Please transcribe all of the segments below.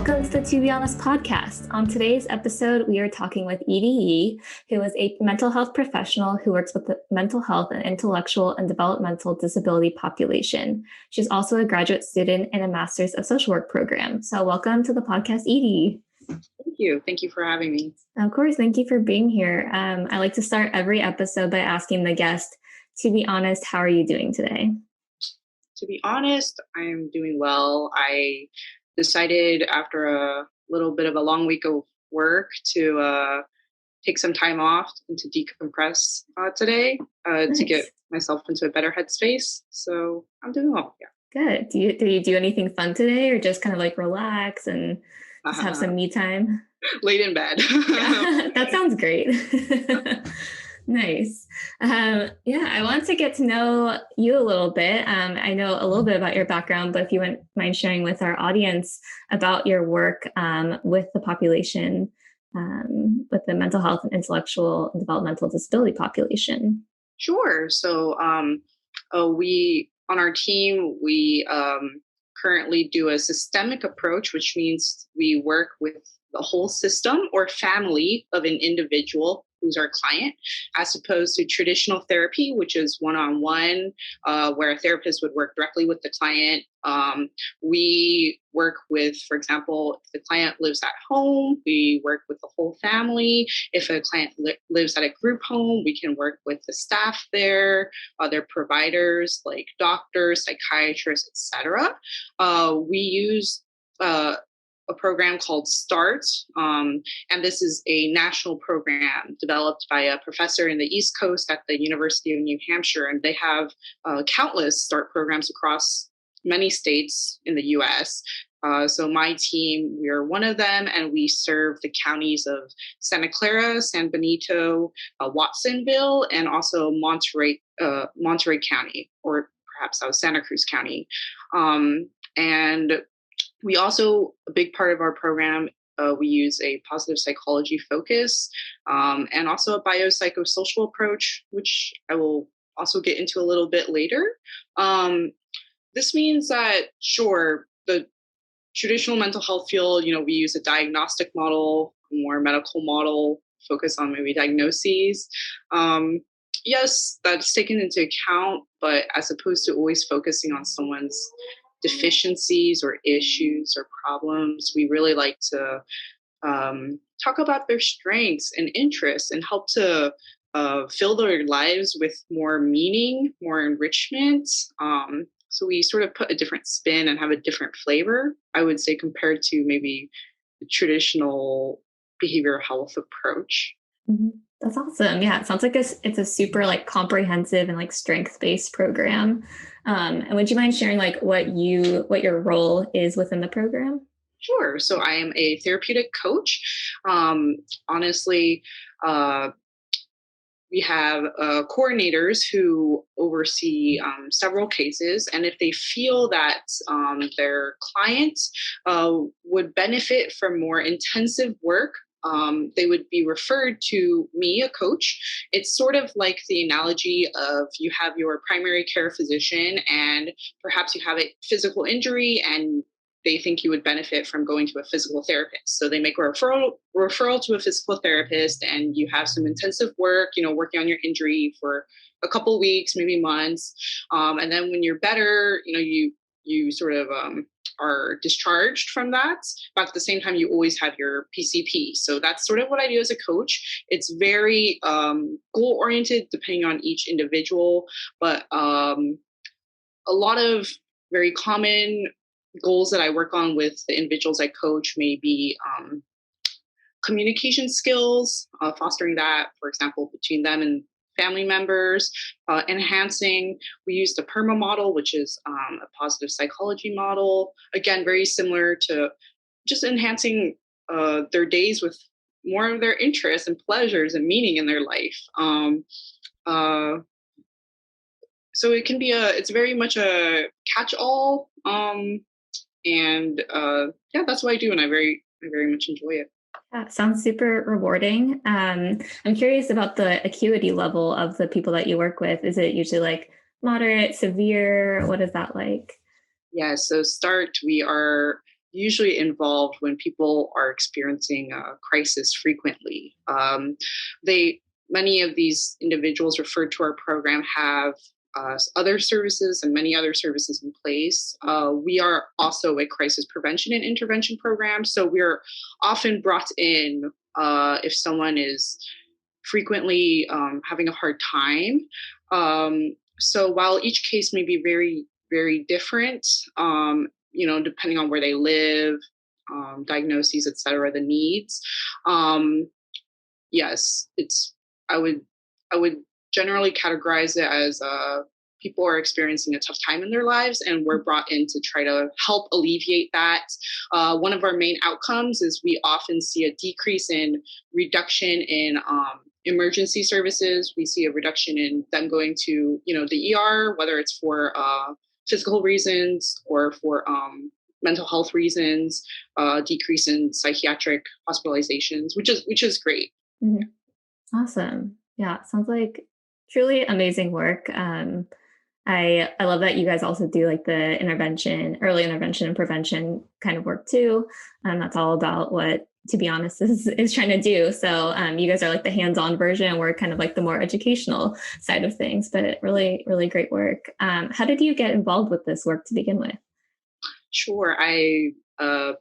Welcome to the To Be Honest podcast. On today's episode, we are talking with Edie Ye, who is a mental health professional who works with the mental health and intellectual and developmental disability population. She's also a graduate student in a Master's of Social Work program. So welcome to the podcast, Edie. Thank you. Thank you for having me. Of course. Thank you for being here. I like to start every episode by asking the guest, to be honest, how are you doing today? To be honest, I'm doing well. I decided after a little bit of a long week of work to take some time off and to decompress today to get myself into a better headspace. So I'm doing well. Yeah. Good. Do you do anything fun today, or just kind of like relax and just have some me time? Laid in bed. That sounds great. Nice. I want to get to know you a little bit. I know a little bit about your background, but if you wouldn't mind sharing with our audience about your work with the population, with the mental health and intellectual and developmental disability population. Sure. So we, on our team, we currently do a systemic approach, which means we work with the whole system or family of an individual who's our client, as opposed to traditional therapy, which is one-on-one, where a therapist would work directly with the client. We work with, for example, if the client lives at home, we work with the whole family. If a client lives at a group home, we can work with the staff there, other providers like doctors, psychiatrists, etc. We use a program called START, and this is a national program developed by a professor in the East Coast at the University of New Hampshire, and they have countless START programs across many states in the U.S. So my team, we are one of them, and we serve the counties of Santa Clara, San Benito, Watsonville, and also Monterey County, or perhaps Santa Cruz County. And we also, a big part of our program, we use a positive psychology focus and also a biopsychosocial approach, which I will also get into a little bit later. This means that, sure, the traditional mental health field, we use a diagnostic model, a more medical model, focus on maybe diagnoses. Yes, that's taken into account, but as opposed to always focusing on someone's deficiencies or issues or problems, we really like to talk about their strengths and interests and help to fill their lives with more meaning, more enrichment. So we sort of put a different spin and have a different flavor, I would say, compared to maybe the traditional behavioral health approach. Mm-hmm. That's awesome. Yeah, it sounds like it's a super comprehensive and strength-based program. And would you mind sharing what your role is within the program? Sure. So I am a therapeutic coach. Honestly, we have coordinators who oversee several cases, and if they feel that their clients would benefit from more intensive work, they would be referred to me, a coach. It's sort of like the analogy of you have your primary care physician and perhaps you have a physical injury and they think you would benefit from going to a physical therapist. So they make a referral to a physical therapist, and you have some intensive work, working on your injury for a couple of weeks, maybe months. And then when you're better, you sort of are discharged from that, but at the same time, you always have your PCP. So that's sort of what I do as a coach. It's very goal-oriented depending on each individual, but a lot of very common goals that I work on with the individuals I coach may be communication skills, fostering that, for example, between them and family members, enhancing. We use the PERMA model, which is a positive psychology model. Again, very similar to just enhancing their days with more of their interests and pleasures and meaning in their life. So it can be it's very much a catch-all. And that's what I do, and I very much enjoy it. That sounds super rewarding. I'm curious about the acuity level of the people that you work with. Is it usually moderate, severe? What is that like? Yeah, so START, we are usually involved when people are experiencing a crisis frequently. Many of these individuals referred to our program have other services and many other services in place. We are also a crisis prevention and intervention program, so we're often brought in if someone is frequently having a hard time. So while each case may be very, very different, depending on where they live, diagnoses, et cetera, the needs, yes, I would, I would generally categorize it as people are experiencing a tough time in their lives, and we're brought in to try to help alleviate that. One of our main outcomes is we often see a decrease in reduction in emergency services. We see a reduction in them going to, the ER, whether it's for physical reasons or for mental health reasons, decrease in psychiatric hospitalizations, which is great. Mm-hmm. Awesome. Yeah, sounds like truly amazing work. I love that you guys also do like the early intervention and prevention kind of work too. That's all about what, to be honest, is trying to do. So you guys are like the hands-on version. We're kind of like the more educational side of things, but really, really great work. How did you get involved with this work to begin with? Sure. I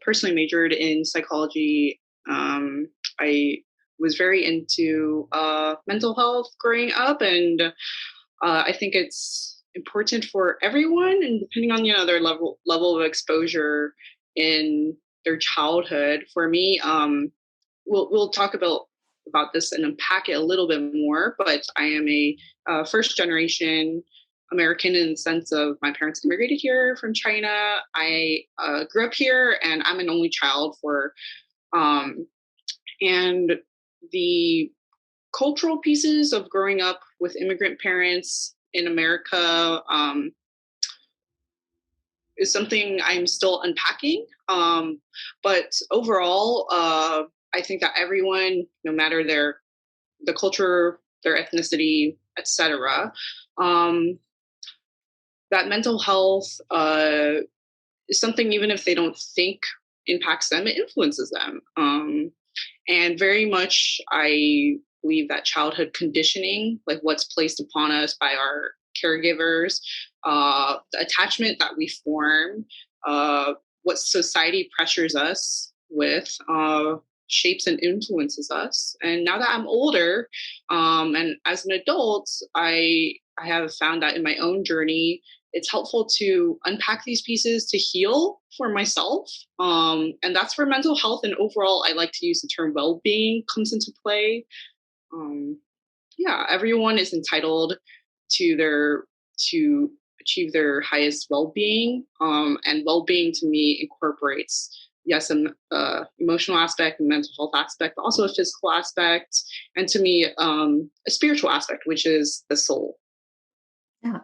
personally majored in psychology. I was very into mental health growing up, and I think it's important for everyone, and depending on their level of exposure in their childhood. For me, we'll talk about this and unpack it a little bit more. But I am a first generation American in the sense of my parents immigrated here from China. I grew up here, and I'm an only child for and the cultural pieces of growing up with immigrant parents in America is something I'm still unpacking. But overall, I think that everyone, no matter the culture, their ethnicity, etc., that mental health is something, even if they don't think impacts them, it influences them. And very much, I believe that childhood conditioning, like what's placed upon us by our caregivers, the attachment that we form, what society pressures us with, shapes and influences us. And now that I'm older, and as an adult, I have found that in my own journey, it's helpful to unpack these pieces to heal for myself. And that's where mental health and overall, I like to use the term well-being comes into play. Everyone is entitled to achieve their highest well-being. And well-being to me incorporates, yes, an emotional aspect, a mental health aspect, but also a physical aspect. And to me, a spiritual aspect, which is the soul. Yeah.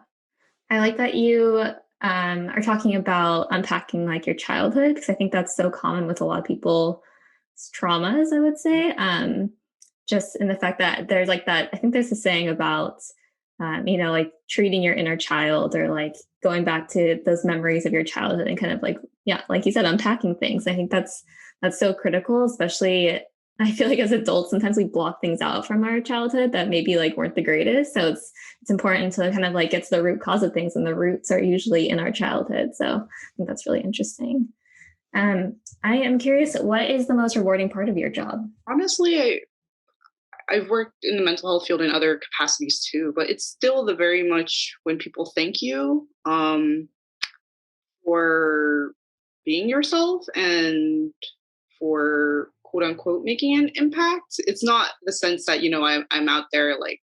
I like that you are talking about unpacking like your childhood, because I think that's so common with a lot of people's traumas, I would say. Just in the fact that there's like that, I think there's a saying about, like treating your inner child, or like going back to those memories of your childhood and kind of like, yeah, like you said, unpacking things. I think that's so critical, especially I feel like as adults, sometimes we block things out from our childhood that maybe like weren't the greatest. So it's important to kind of like get to the root cause of things, and the roots are usually in our childhood. So I think that's really interesting. I am curious, what is the most rewarding part of your job? Honestly, I've worked in the mental health field in other capacities too, but it's still the very much when people thank you for being yourself and for quote unquote making an impact. It's not the sense that, I'm out there like,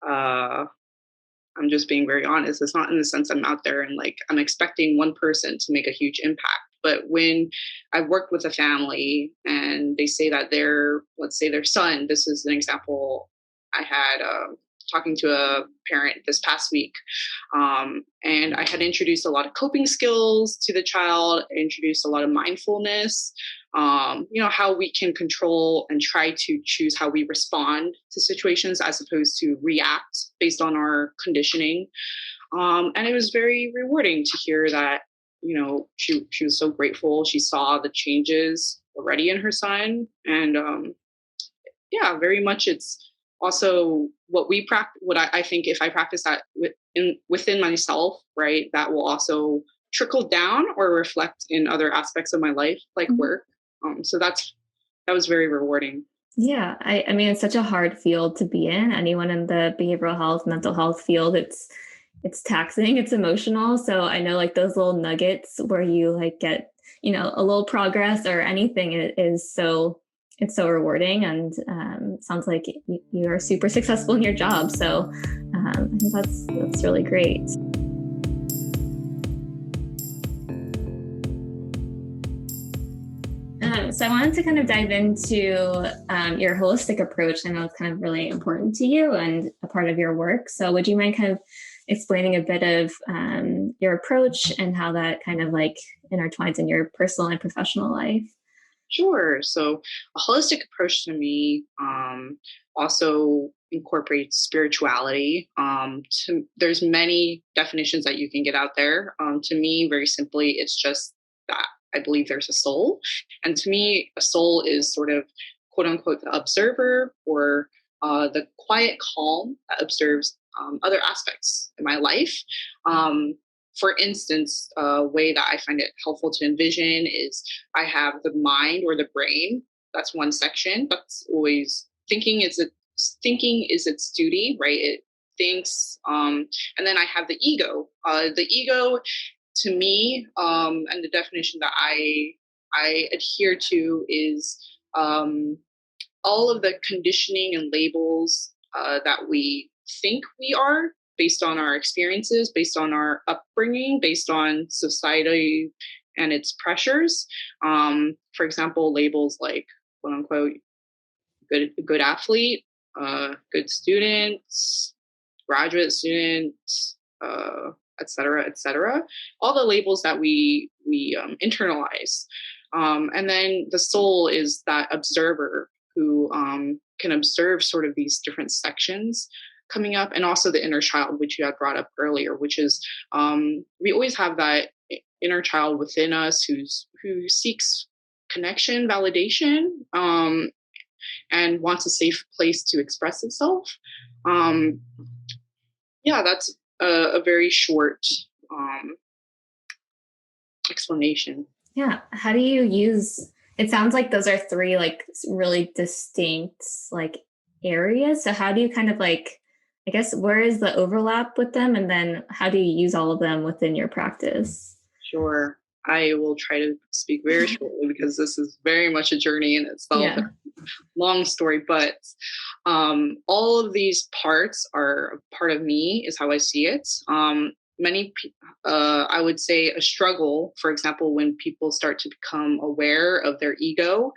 I'm just being very honest. It's not in the sense I'm out there and like, I'm expecting one person to make a huge impact. But when I've worked with a family and they say that let's say their son, this is an example I had talking to a parent this past week. And I had introduced a lot of coping skills to the child, introduced a lot of mindfulness, how we can control and try to choose how we respond to situations as opposed to react based on our conditioning. And it was very rewarding to hear that, she was so grateful. She saw the changes already in her son. And yeah, very much it's also what we practice, what I think if I practice that within myself, right, that will also trickle down or reflect in other aspects of my life, like Mhm. work. So that was very rewarding. Yeah, I mean, it's such a hard field to be in. Anyone in the behavioral health, mental health field, it's taxing, it's emotional. So I know like those little nuggets where you like get, a little progress or anything is so it's so rewarding, and sounds like you are super successful in your job. So I think that's really great. So I wanted to kind of dive into your holistic approach. I know it's kind of really important to you and a part of your work. So would you mind kind of explaining a bit of your approach and how that kind of like intertwines in your personal and professional life? Sure. So a holistic approach to me also incorporates spirituality. There's many definitions that you can get out there. To me, very simply, it's just that I believe there's a soul. And to me, a soul is sort of quote unquote the observer, or the quiet calm that observes other aspects in my life. For instance, a way that I find it helpful to envision is I have the mind or the brain. That's one section. That's always thinking is its duty, right? It thinks, and then I have the ego. The ego, to me, and the definition that I adhere to is all of the conditioning and labels that we think we are based on our experiences, based on our upbringing, based on society and its pressures. For example, labels like quote unquote good athlete, good student, graduate student, et cetera, et cetera. All the labels that we internalize. And then the soul is that observer who can observe sort of these different sections coming up, and also the inner child, which you had brought up earlier, which is we always have that inner child within us who seeks connection, validation, and wants a safe place to express itself. Um, yeah, that's a very short explanation. Yeah. How do you use it? Sounds like those are three like really distinct like areas. So how do you kind of like, I guess, where is the overlap with them? And then how do you use all of them within your practice? Sure. I will try to speak very shortly because this is very much a journey in itself. Yeah. Long story, but all of these parts are part of me, is how I see it. I would say a struggle, for example, when people start to become aware of their ego,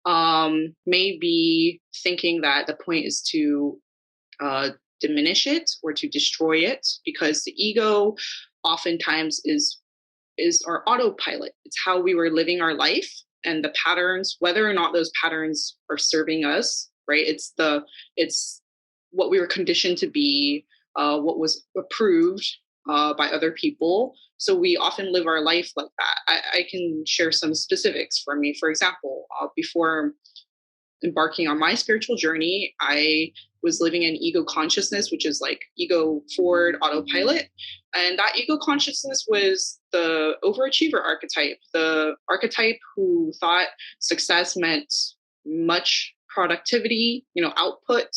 may be thinking that the point is to diminish it or to destroy it, because the ego oftentimes is our autopilot. It's how we were living our life, and the patterns, whether or not those patterns are serving us, right? It's what we were conditioned to be, what was approved by other people. So we often live our life like that. I can share some specifics for me. For example, before embarking on my spiritual journey, I was living in ego consciousness, which is like ego forward autopilot. And that ego consciousness was the overachiever archetype, the archetype who thought success meant much productivity, output,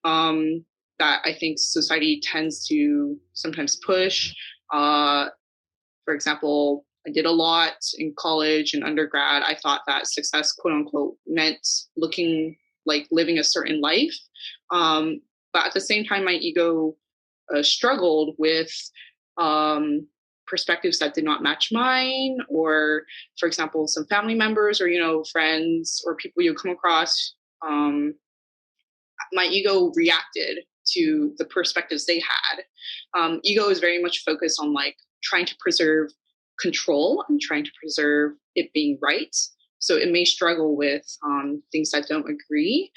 that I think society tends to sometimes push. For example, I did a lot in college and undergrad. I thought that success, quote unquote, meant looking like living a certain life. But at the same time, my ego struggled with perspectives that did not match mine, or, for example, some family members or, friends or people you come across. My ego reacted to the perspectives they had. Ego is very much focused on like trying to preserve control and trying to preserve it being right. So it may struggle with things that don't agree,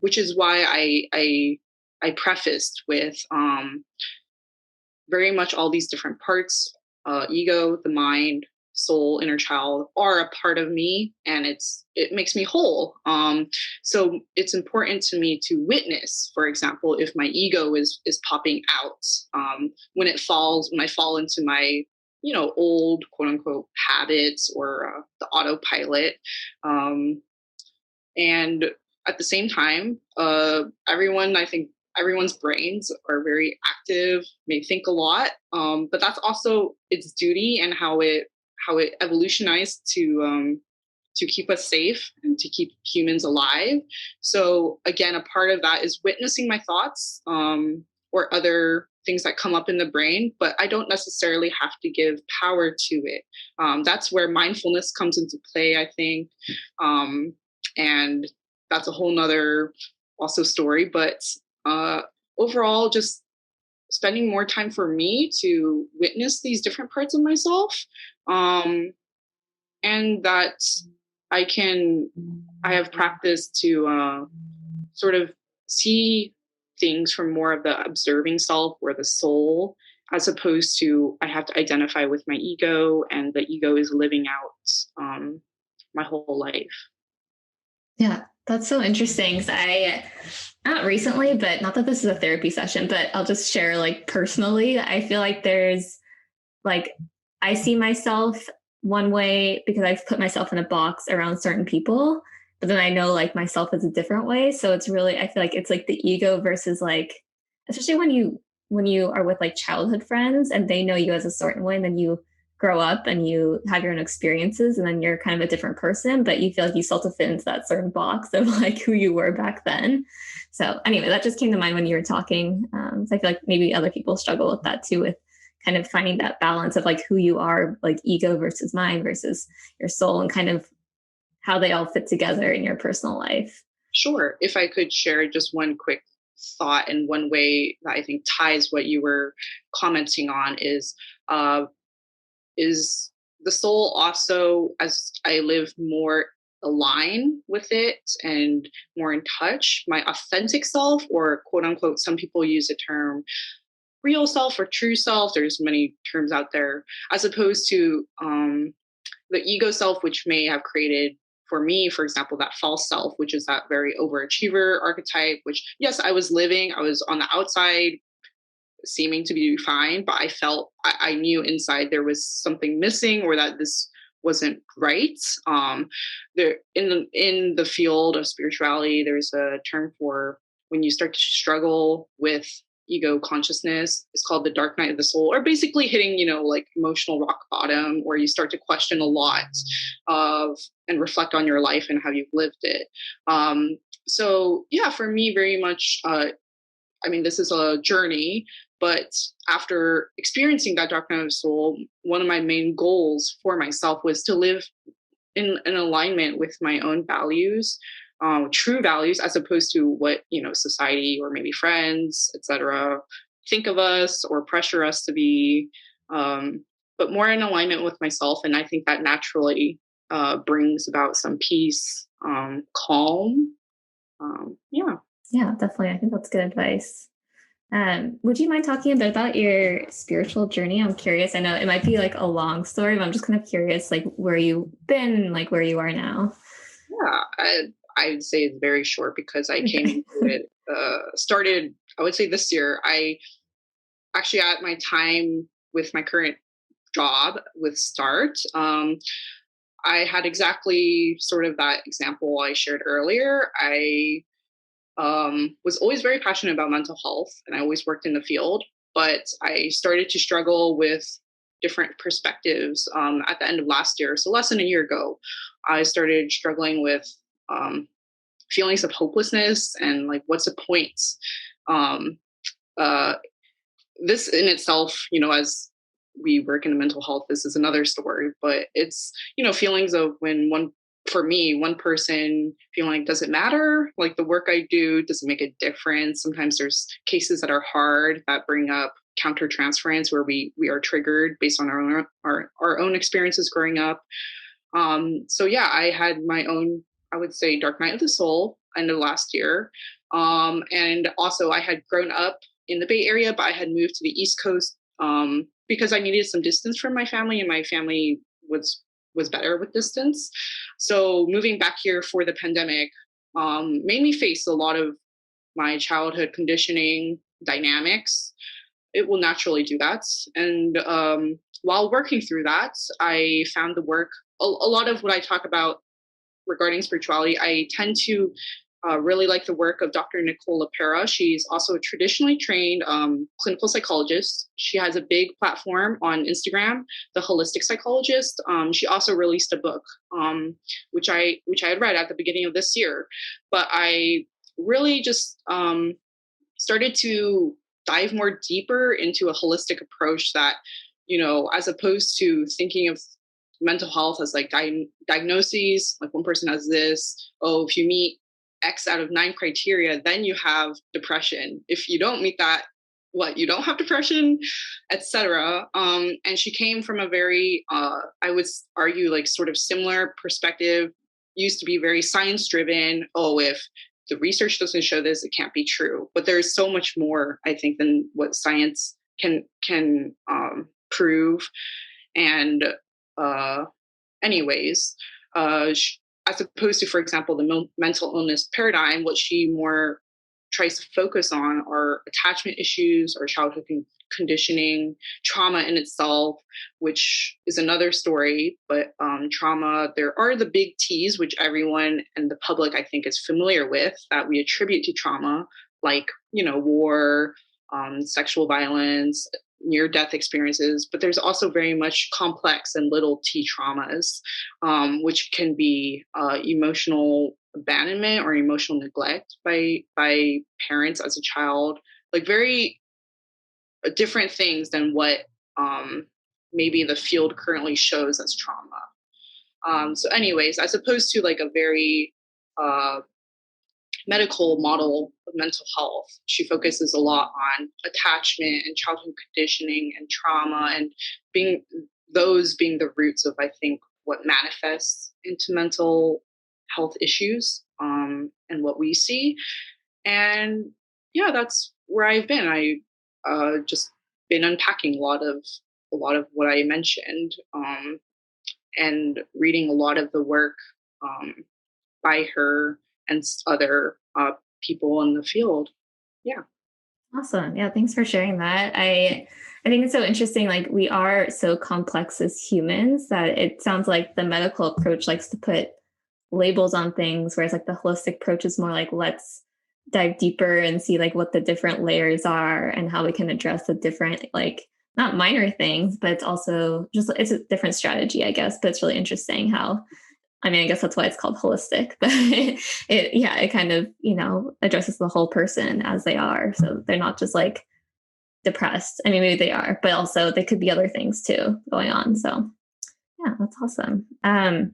which is why I prefaced with very much all these different parts ego, the mind, soul, inner child are a part of me, and it makes me whole. So it's important to me to witness, for example, if my ego is popping out, when I fall into my old quote unquote habits, or the autopilot. And at the same time, I think everyone's brains are very active, may think a lot, but that's also its duty, and how it evolutionized to keep us safe and to keep humans alive. So again, a part of that is witnessing my thoughts, or other things that come up in the brain, but I don't necessarily have to give power to it. That's where mindfulness comes into play, I think. And that's a whole nother also story, but overall, just spending more time for me to witness these different parts of myself. And that I can, I have practiced to sort of see things from more of the observing self or the soul, as opposed to I have to identify with my ego, and the ego is living out my whole life. Yeah, that's so interesting. 'Cause not recently, but not that this is a therapy session, but I'll just share like personally, I feel like there's like, I see myself one way because I've put myself in a box around certain people, but then I know like myself is a different way. So it's really, I feel like it's like the ego versus like, especially when you are with like childhood friends and they know you as a certain way, and then you grow up and you have your own experiences, and then you're kind of a different person, but you feel like you still have to fit into that certain box of like who you were back then. So anyway, that just came to mind when you were talking. So I feel like maybe other people struggle with that too, with kind of finding that balance of like who you are, like ego versus mind versus your soul, and kind of how they all fit together in your personal life. Sure. If I could share just one quick thought, and one way that I think ties what you were commenting on is the soul also, as I live more aligned with it and more in touch, my authentic self, or quote unquote, some people use the term real self or true self. There's many terms out there, as opposed to the ego self, which may have created for me, for example, that false self, which is that very overachiever archetype, which, yes, I was on the outside seeming to be fine, but I knew inside there was something missing, or that this wasn't right. There in the field of spirituality, there's a term for when you start to struggle with ego consciousness. It's called the dark night of the soul, or basically hitting, like emotional rock bottom, where you start to question a lot of and reflect on your life and how you've lived it. So yeah, for me, very much, this is a journey, but after experiencing that dark night of the soul, one of my main goals for myself was to live in alignment with my own values, true values, as opposed to what society or maybe friends, etc., think of us or pressure us to be, but more in alignment with myself. And I think that naturally brings about some peace, calm. Yeah. Yeah, definitely. I think that's good advice. Would you mind talking a bit about your spiritual journey? I'm curious. I know it might be like a long story, but I'm just kind of curious, like where you've been, like where you are now. Yeah, I would say it's very short, because I came into it, started, I would say this year. I actually, at my time with my current job with Start, I had exactly sort of that example I shared earlier. I was always very passionate about mental health, and I always worked in the field, but I started to struggle with different perspectives at the end of last year. So less than a year ago, I started struggling with feelings of hopelessness, and like, what's the point? Um, uh, this in itself, as we work in mental health, this is another story, but it's, feelings of when for me, one person feeling like, does it matter? Like, the work I do, does it make a difference? Sometimes there's cases that are hard that bring up countertransference, where we are triggered based on our own experiences growing up. So yeah, I had my own, I would say, dark night of the soul end of last year. And also I had grown up in the Bay Area, but I had moved to the East Coast because I needed some distance from my family, and my family was better with distance. So moving back here for the pandemic made me face a lot of my childhood conditioning dynamics. It will naturally do that. And while working through that, I found the work, a lot of what I talk about regarding spirituality, I tend to really like the work of Dr. Nicole LePera. She's also a traditionally trained clinical psychologist. She has a big platform on Instagram, the Holistic Psychologist. She also released a book, which I had read at the beginning of this year. But I really just started to dive more deeper into a holistic approach that, as opposed to thinking of mental health as like diagnoses, like one person has this, oh, if you meet X out of 9 criteria, then you have depression. If you don't meet that, you don't have depression, etc. And she came from a very, I would argue, like sort of similar perspective, used to be very science driven. Oh, if the research doesn't show this, it can't be true. But there's so much more, I think, than what science can prove. And anyways, as opposed to, for example, the mental illness paradigm, what she more tries to focus on are attachment issues or childhood conditioning, trauma in itself, which is another story. But trauma, there are the big T's, which everyone and the public, I think, is familiar with, that we attribute to trauma, like, war, sexual violence, near-death experiences. But there's also very much complex and little T traumas, which can be emotional abandonment or emotional neglect by parents as a child, like very different things than what maybe the field currently shows as trauma. So anyways, as opposed to like a very medical model of mental health, she focuses a lot on attachment and childhood conditioning and trauma, and being the roots of, I think, what manifests into mental health issues, and what we see. And yeah, that's where I've been. I just been unpacking a lot of what I mentioned, and reading a lot of the work by her and other people in the field. Yeah. Awesome. Yeah, thanks for sharing that. I think it's so interesting. Like, we are so complex as humans that it sounds like the medical approach likes to put labels on things, whereas like the holistic approach is more like, let's dive deeper and see like what the different layers are and how we can address the different, like, not minor things, but it's also just, it's a different strategy, I guess. But it's really interesting how, I mean, I guess that's why it's called holistic, but it kind of, addresses the whole person as they are. So they're not just like depressed. I mean, maybe they are, but also they could be other things too going on. So yeah, that's awesome. I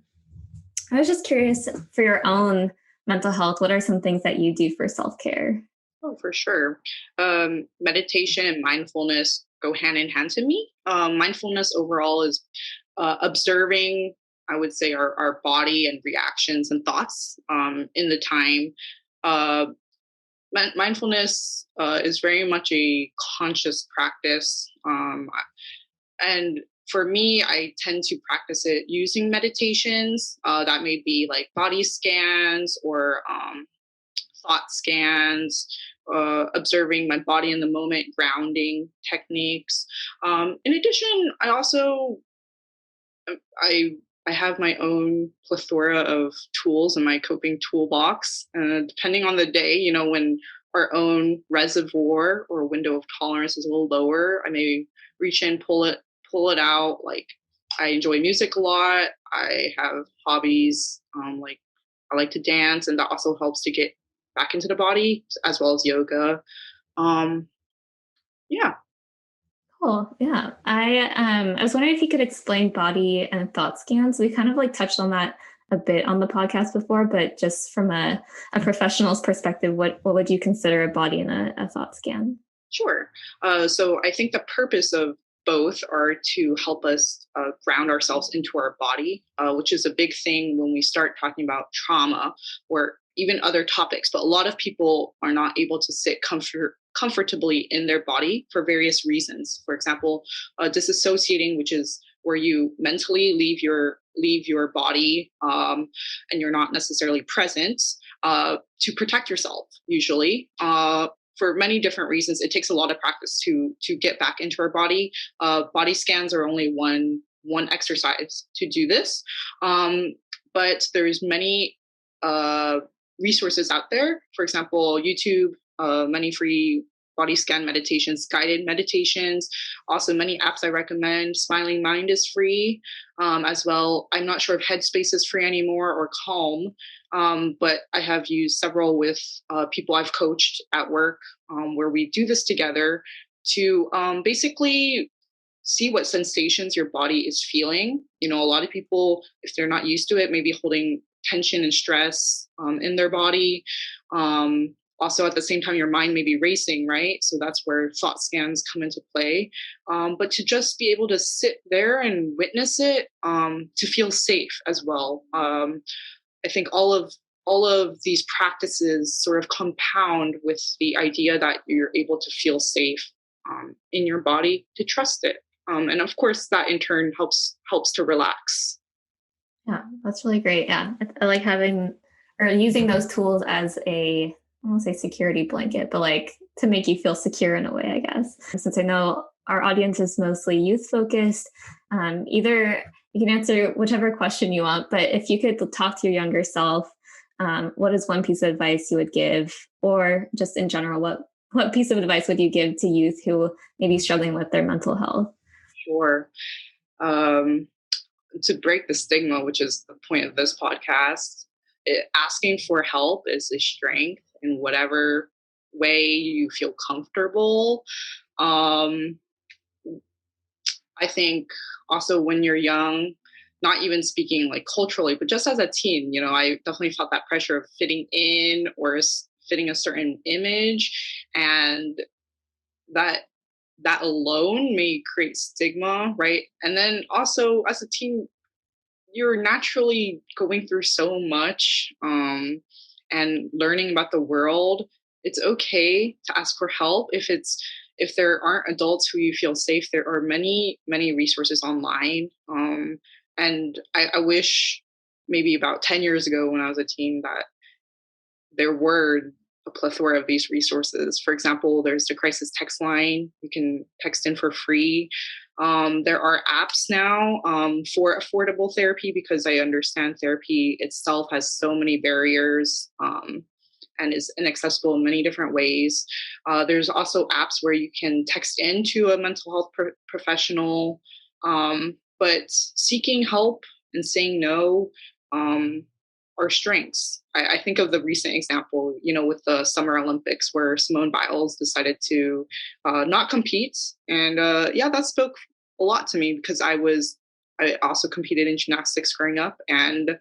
was just curious, for your own mental health, what are some things that you do for self-care? Oh, for sure. Meditation and mindfulness go hand in hand to me. Mindfulness overall is observing, I would say, our body and reactions and thoughts in the time. Mindfulness is very much a conscious practice. And for me, I tend to practice it using meditations. That may be like body scans or thought scans, observing my body in the moment, grounding techniques. In addition, I have my own plethora of tools in my coping toolbox. Depending on the day, when our own reservoir or window of tolerance is a little lower, I may reach in, pull it out. Like, I enjoy music a lot. I have hobbies, like I like to dance, and that also helps to get back into the body, as well as yoga. Yeah. Cool. Yeah. I was wondering if you could explain body and thought scans. We kind of like touched on that a bit on the podcast before, but just from a professional's perspective, what would you consider a body and a thought scan? Sure. So I think the purpose of both are to help us ground ourselves into our body, which is a big thing when we start talking about trauma or even other topics. But a lot of people are not able to sit comfortably in their body for various reasons. For example, disassociating, which is where you mentally leave your body, and you're not necessarily present, to protect yourself. Usually, for many different reasons, it takes a lot of practice to get back into our body. Body scans are only one exercise to do this, but there's many resources out there. For example, YouTube, many free body scan meditations, guided meditations, also many apps I recommend. Smiling Mind is free, as well. I'm not sure if Headspace is free anymore, or Calm, but I have used several with people I've coached at work, where we do this together to basically see what sensations your body is feeling. A lot of people, if they're not used to it, maybe holding tension and stress in their body. Also, at the same time, your mind may be racing, right? So that's where thought scans come into play. But to just be able to sit there and witness it, to feel safe as well. I think all of these practices sort of compound with the idea that you're able to feel safe in your body, to trust it. And of course, that in turn helps to relax. Yeah, that's really great. Yeah, I like having or using those tools as I won't say security blanket, but like to make you feel secure in a way, I guess. Since I know our audience is mostly youth focused, either you can answer whichever question you want, but if you could talk to your younger self, what is one piece of advice you would give, or just in general, what piece of advice would you give to youth who may be struggling with their mental health? Sure. To break the stigma, which is the point of this podcast, asking for help is a strength in whatever way you feel comfortable. I think also when you're young, not even speaking like culturally, but just as a teen, I definitely felt that pressure of fitting in or fitting a certain image, and that alone may create stigma, right? And then also as a teen, you're naturally going through so much, and learning about the world. It's okay to ask for help if there aren't adults who you feel safe. There are many resources online, and I wish maybe about 10 years ago when I was a teen that there were a plethora of these resources. For example, there's the crisis text line. You can text in for free. There are apps now for affordable therapy, because I understand therapy itself has so many barriers, and is inaccessible in many different ways. There's also apps where you can text into a mental health professional, but seeking help and saying no are strengths. I think of the recent example, with the Summer Olympics, where Simone Biles decided to not compete. And that spoke a lot to me, because I also competed in gymnastics growing up. And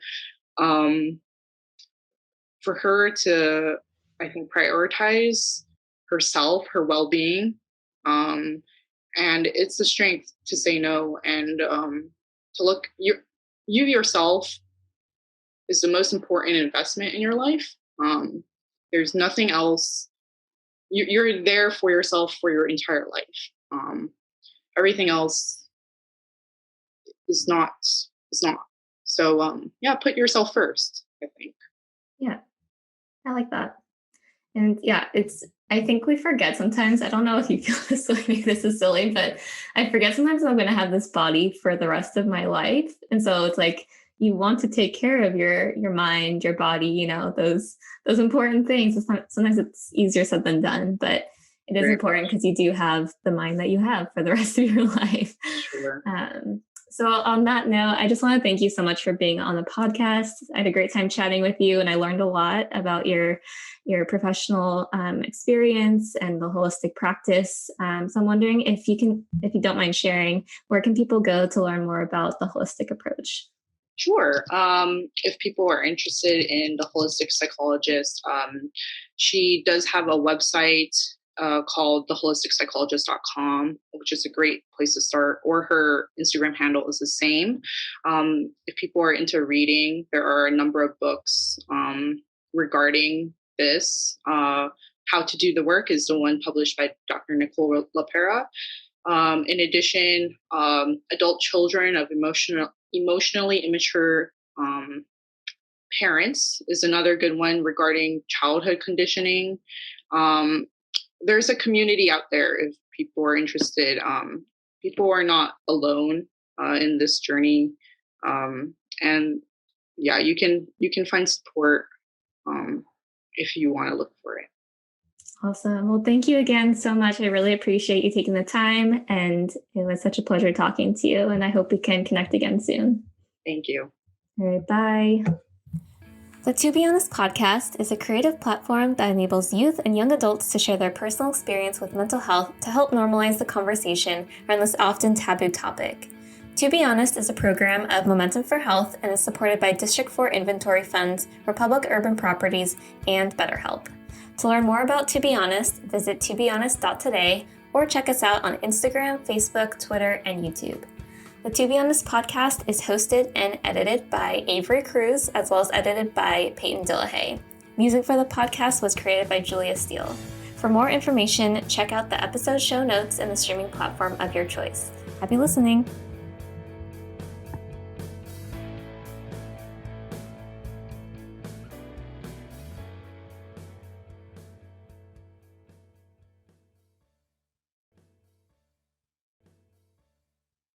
for her to, I think, prioritize herself, her well-being, and it's the strength to say no, and to look, you yourself is the most important investment in your life. There's nothing else. You're there for yourself for your entire life. Everything else is not. So put yourself first, I think. Yeah, I like that. And yeah, I think we forget sometimes. I don't know if you feel this way, maybe this is silly, but I forget sometimes I'm going to have this body for the rest of my life. And so it's like, you want to take care of your mind, your body, those important things. Sometimes it's easier said than done, but it is important because you do have the mind that you have for the rest of your life. Sure. So on that note, I just want to thank you so much for being on the podcast. I had a great time chatting with you, and I learned a lot about your professional experience and the holistic practice. So I'm wondering if you don't mind sharing, where can people go to learn more about the holistic approach? Sure. If people are interested in the holistic psychologist, she does have a website called theholisticspsychologist.com, which is a great place to start, or her Instagram handle is the same. If people are into reading, there are a number of books regarding this. How to Do the Work is the one published by Dr. Nicole LePera. In addition, Adult Children of Emotionally Immature Parents is another good one regarding childhood conditioning. There's a community out there if people are interested. People are not alone in this journey, and yeah, you can find support if you want to look for it. Awesome. Well, thank you again so much. I really appreciate you taking the time, and it was such a pleasure talking to you, and I hope we can connect again soon. Thank you. All right, bye. The To Be Honest podcast is a creative platform that enables youth and young adults to share their personal experience with mental health to help normalize the conversation around this often taboo topic. To Be Honest is a program of Momentum for Health and is supported by District 4 Inventory Funds, Republic Urban Properties, and BetterHelp. To learn more about To Be Honest, visit tobehonest.today or check us out on Instagram, Facebook, Twitter, and YouTube. The To Be Honest podcast is hosted and edited by Avery Cruz, as well as edited by Peyton Dillahay. Music for the podcast was created by Julia Steele. For more information, check out the episode show notes in the streaming platform of your choice. Happy listening!